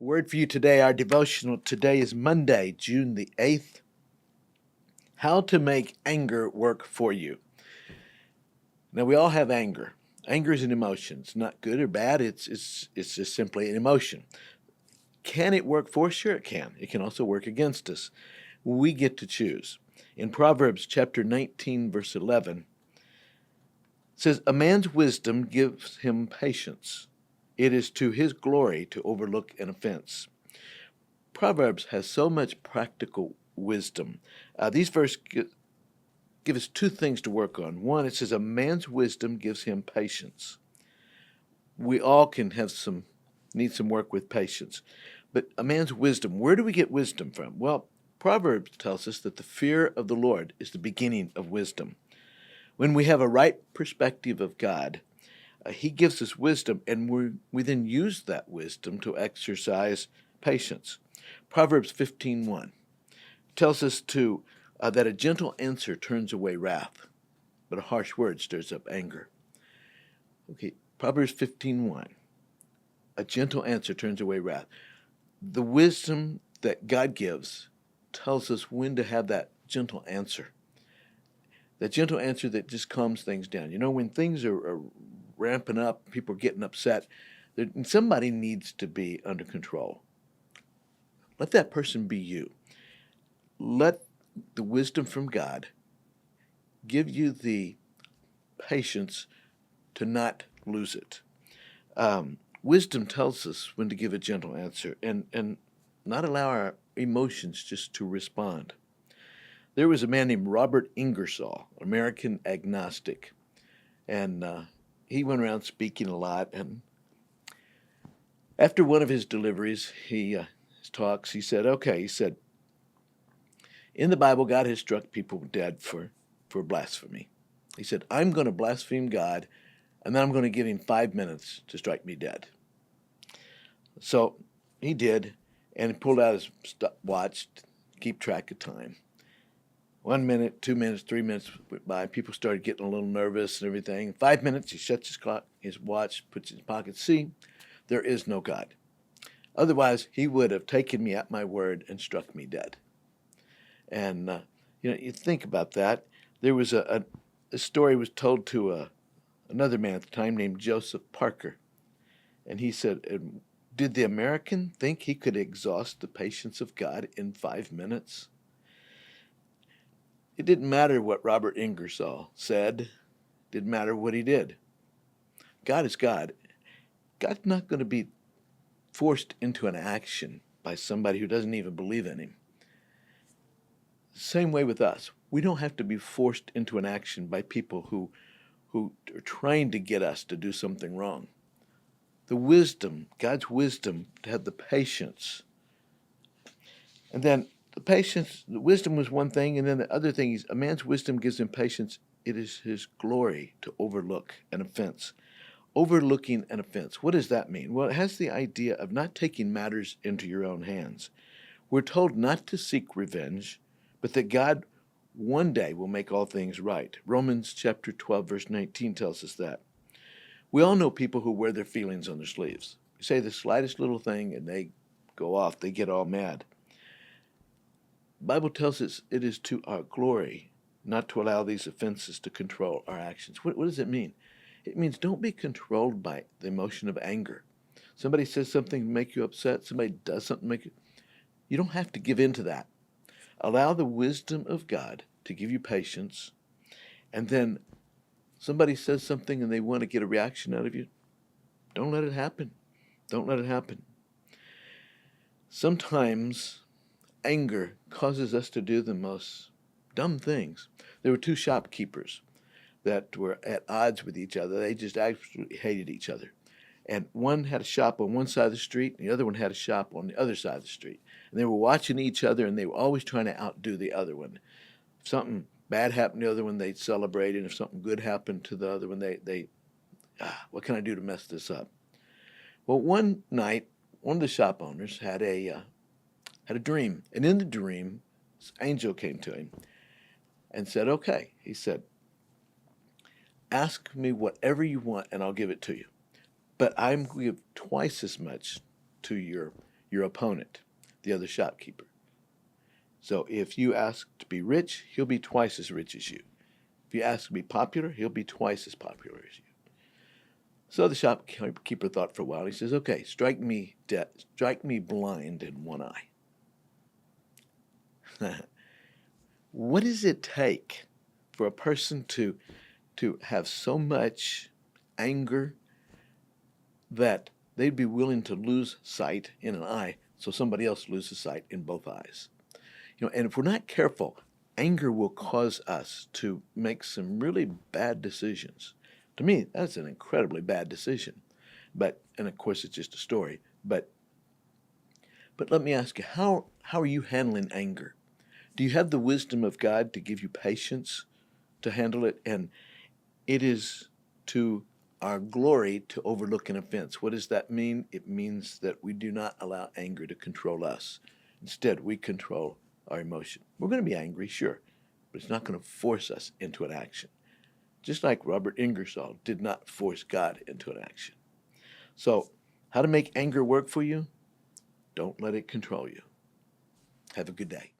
Word for you today, our devotional today is Monday, June the 8th. How to make anger work for you. Now, we all have anger. Anger is an emotion. It's not good or bad, it's just simply an emotion. Can it work for us? Sure, it can. It can also work against us. We get to choose. In Proverbs chapter 19, verse 11, it says, "A man's wisdom gives him patience. It is to his glory to overlook an offense." Proverbs has so much practical wisdom. These verses give us two things to work on. One, it says, "A man's wisdom gives him patience." We all can need some work with patience. But a man's wisdom, where do we get wisdom from? Well, Proverbs tells us that the fear of the Lord is the beginning of wisdom. When we have a right perspective of God, He gives us wisdom, and we then use that wisdom to exercise patience. Proverbs 15:1 tells us that a gentle answer turns away wrath, but a harsh word stirs up anger. Okay, Proverbs 15:1. A gentle answer turns away wrath. The wisdom that God gives tells us when to have that gentle answer. That gentle answer that just calms things down. You know, when things are ramping up, people are getting upset, somebody needs to be under control. Let that person be you. Let the wisdom from God give you the patience to not lose it. Wisdom tells us when to give a gentle answer and not allow our emotions just to respond. There was a man named Robert Ingersoll, American agnostic, and he went around speaking a lot. And after one of his deliveries, his talks, he said, in the Bible, God has struck people dead for blasphemy. He said, I'm going to blaspheme God, and then I'm going to give him 5 minutes to strike me dead. So he did, and he pulled out his watch to keep track of time. 1 minute, 2 minutes, 3 minutes went by. People started getting a little nervous and everything. 5 minutes, he shuts his clock, his watch, puts it in his pocket. See, there is no God. Otherwise, he would have taken me at my word and struck me dead. And, you think about that. There was a story was told to another man at the time named Joseph Parker. And he said, did the American think he could exhaust the patience of God in 5 minutes? It didn't matter what Robert Ingersoll said. It didn't matter what he did. God is God. God's not going to be forced into an action by somebody who doesn't even believe in him. Same way with us. We don't have to be forced into an action by people who are trying to get us to do something wrong. The wisdom, God's wisdom, to have the patience. And then the wisdom was one thing, and then the other thing is a man's wisdom gives him patience. It is his glory to overlook an offense. Overlooking an offense. What does that mean? Well, it has the idea of not taking matters into your own hands. We're told not to seek revenge, but that God one day will make all things right. Romans chapter 12, verse 19 tells us that. We all know people who wear their feelings on their sleeves. You say the slightest little thing and they go off, they get all mad. The Bible tells us it is to our glory not to allow these offenses to control our actions. What does it mean? It means don't be controlled by the emotion of anger. Somebody says something to make you upset, somebody does something to make you... You don't have to give in to that. Allow the wisdom of God to give you patience, and then somebody says something and they want to get a reaction out of you. Don't let it happen. Don't let it happen. Sometimes anger causes us to do the most dumb things. There were two shopkeepers that were at odds with each other. They just absolutely hated each other. And one had a shop on one side of the street, and the other one had a shop on the other side of the street. And they were watching each other, and they were always trying to outdo the other one. If something bad happened to the other one, they'd celebrate, and if something good happened to the other one, what can I do to mess this up? Well, one night, one of the shop owners had a dream, and in the dream, this angel came to him and said, okay. He said, ask me whatever you want, and I'll give it to you. But I'm going to give twice as much to your your opponent, the other shopkeeper. So if you ask to be rich, he'll be twice as rich as you. If you ask to be popular, he'll be twice as popular as you. So the shopkeeper thought for a while. He says, okay, strike me blind in one eye. What does it take for a person to have so much anger that they'd be willing to lose sight in an eye so somebody else loses sight in both eyes? And if we're not careful, anger will cause us to make some really bad decisions. To me, that's an incredibly bad decision. And of course, it's just a story. But let me ask you, how are you handling anger? Do you have the wisdom of God to give you patience to handle it? And it is to our glory to overlook an offense. What does that mean? It means that we do not allow anger to control us. Instead, we control our emotion. We're going to be angry, sure, but it's not going to force us into an action. Just like Robert Ingersoll did not force God into an action. So, how to make anger work for you? Don't let it control you. Have a good day.